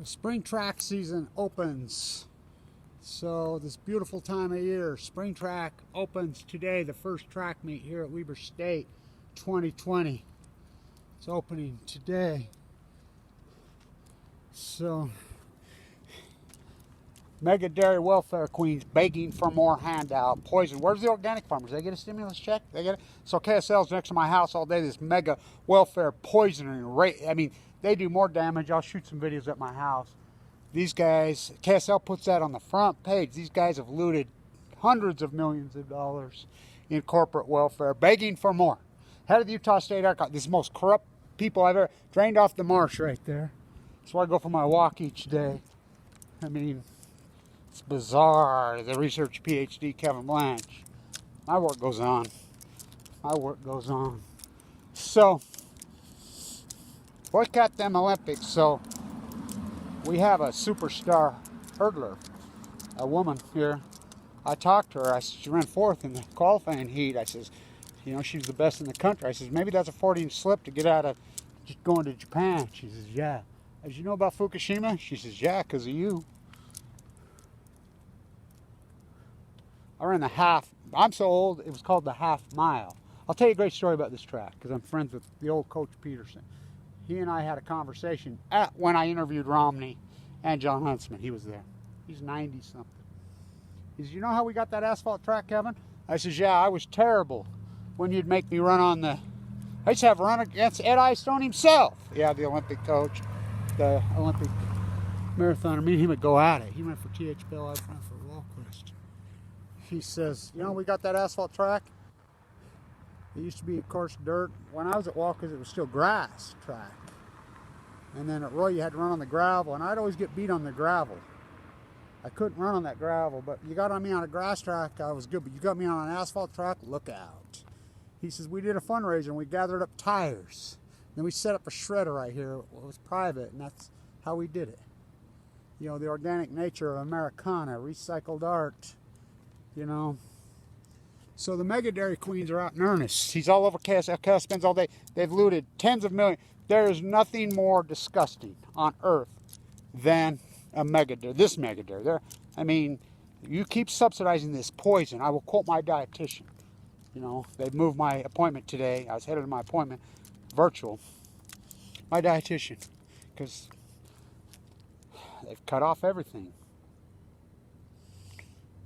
So spring track season opens. So this beautiful time of year, spring track opens today, the first track meet here at Weber State 2020. It's opening today. So mega dairy welfare queens begging for more handout. Poison. Where's the organic farmers? They get a stimulus check? They get it? So K.S.L's next to my house all day. This mega welfare poisoning rate. I mean, they do more damage. I'll shoot some videos at my house. These guys, K.S.L puts that on the front page. These guys have looted hundreds of millions of dollars in corporate welfare, begging for more. Head of the Utah State Archive. This is the most corrupt people I've ever drained off the marsh right there. That's why I go for my walk each day. I mean, it's bizarre. The research PhD, Kevin Blanche. My work goes on. My work goes on. So, boycott them Olympics. So, we have a superstar hurdler, a woman here. I talked to her. She ran fourth in the qualifying heat. I says, you know, she's the best in the country. I says, maybe that's a 40-inch slip to get out of just going to Japan. She says, yeah. As you know about Fukushima? She says, yeah, because of you. I ran the half. I'm so old, it was called the half mile. I'll tell you a great story about this track because I'm friends with the old Coach Peterson. He and I had a conversation when I interviewed Romney and John Huntsman. He was there. He's 90-something. He says, you know how we got that asphalt track, Kevin? I says, yeah, I was terrible when you'd make me run on the... I used to have run against Ed Eyestone himself. Yeah, the Olympic coach, the Olympic marathoner. Me and him would go at it. He went for K.S.L, I went for Walquist. He says, you know, we got that asphalt track. It used to be, of course, dirt. When I was at Walquist, it was still grass track. And then at Roy, you had to run on the gravel, and I'd always get beat on the gravel. I couldn't run on that gravel, but you got on me on a grass track, I was good. But you got me on an asphalt track, look out. He says, we did a fundraiser, and we gathered up tires. Then we set up a shredder right here. It was private, and that's how we did it. You know, the organic nature of Americana, recycled art, you know. So the mega dairy queens are out in earnest. He's all over K.S.L. K.S.L spends all day. They've looted tens of millions. There is nothing more disgusting on earth than a mega dairy. This mega dairy. I mean, you keep subsidizing this poison. I will quote my dietitian. You know, they've moved my appointment today. I was headed to my appointment, virtual. My dietitian, because they've cut off everything.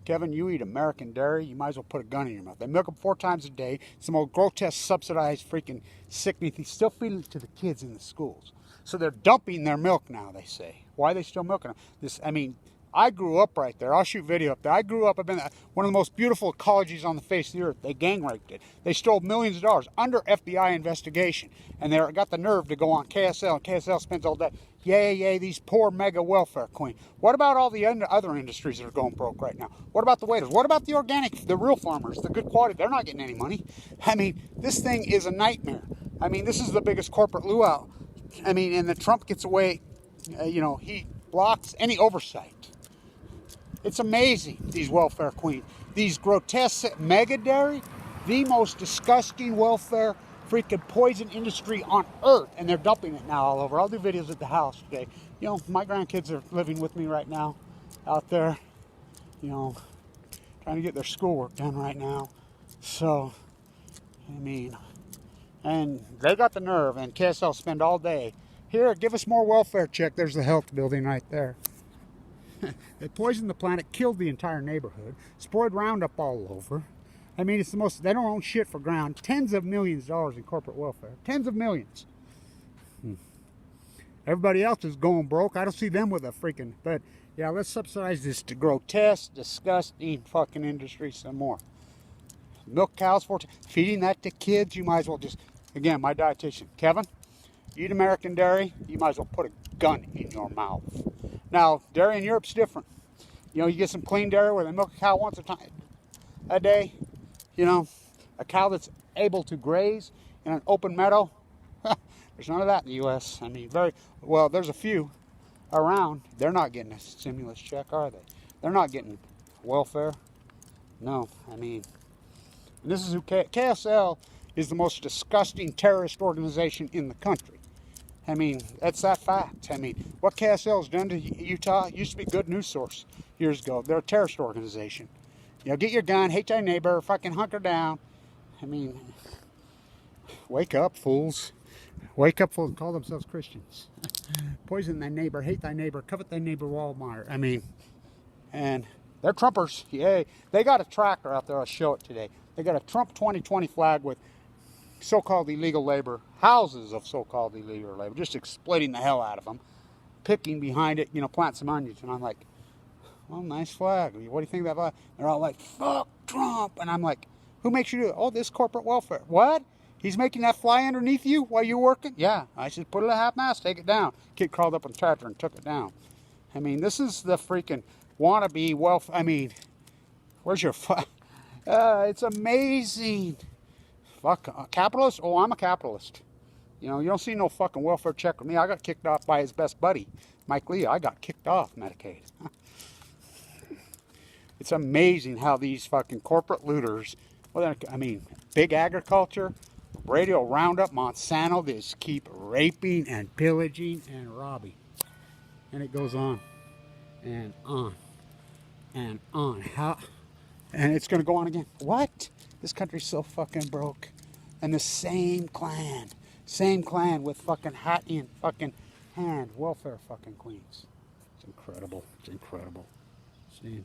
Kevin, you eat American dairy, you might as well put a gun in your mouth. They milk them 4 times a day. It's the most grotesque, subsidized, freaking sickening thing. Still feeding it to the kids in the schools. So they're dumping their milk now, they say. Why are they still milking them? I mean, I grew up right there. I'll shoot video up there. I grew up, I've been one of the most beautiful ecologies on the face of the earth. They gang raped it. They stole millions of dollars under FBI investigation. And they got the nerve to go on K.S.L. And K.S.L spends all day, yay, these poor mega welfare queen. What about all the other industries that are going broke right now? What about the waiters? What about the organic, the real farmers, the good quality? They're not getting any money. I mean, this thing is a nightmare. I mean, this is the biggest corporate luau. I mean, and the Trump gets away, you know, he blocks any oversight. It's amazing, these welfare queens. These grotesque mega dairy, the most disgusting welfare freaking poison industry on earth, and they're dumping it now all over. I'll do videos at the house today. You know, my grandkids are living with me right now out there, you know, trying to get their schoolwork done right now. So, I mean, and they got the nerve, and K.S.L spend all day. Here, give us more welfare check. There's the health building right there. They poisoned the planet, killed the entire neighborhood, sprayed Roundup all over. I mean, it's the most, they don't own shit for ground. Tens of millions of dollars in corporate welfare. Tens of millions. Everybody else is going broke. I don't see them with a freaking, but yeah, let's subsidize this grotesque, disgusting fucking industry some more. Milk cows, feeding that to kids, you might as well just, again, my dietitian, Kevin, eat American dairy, you might as well put a gun in your mouth. Now, dairy in Europe's different. You know, you get some clean dairy where they milk a cow once a day. You know, a cow that's able to graze in an open meadow. There's none of that in the U.S. I mean, well, there's a few around. They're not getting a stimulus check, are they? They're not getting welfare. No, I mean, and this is who K.S.L is the most disgusting terrorist organization in the country. I mean, that's that fact. I mean, what K.S.L has done to Utah used to be a good news source years ago. They're a terrorist organization. You know, get your gun, hate thy neighbor, fucking hunker down. I mean, wake up, fools. Wake up, fools. Call themselves Christians. Poison thy neighbor, hate thy neighbor, covet thy neighbor, Walmart. I mean, and they're Trumpers. Yay. They got a tractor out there. I'll show it today. They got a Trump 2020 flag with so-called illegal labor, houses of so-called illegal labor, just exploiting the hell out of them, picking behind it, you know, plant some onions. And I'm like, well, nice flag. What do you think of that flag? They're all like, fuck Trump. And I'm like, who makes you do it? Oh, this corporate welfare. What? He's making that fly underneath you while you're working? Yeah. I said, put it at half-mast, take it down. Kid crawled up on the tractor and took it down. I mean, this is the freaking wannabe welfare. I mean, where's your flag? It's amazing. Fuck, capitalist? Oh, I'm a capitalist. You know, you don't see no fucking welfare check with me. I got kicked off by his best buddy, Mike Lee. I got kicked off Medicaid. It's amazing how these fucking corporate looters, well, I mean, big agriculture, radio Roundup, Monsanto, they just keep raping and pillaging and robbing. And it goes on and on and on. How? And it's going to go on again. What? This country's so fucking broke. And the same clan with fucking hat in fucking hand, welfare fucking queens. It's incredible. It's incredible. See?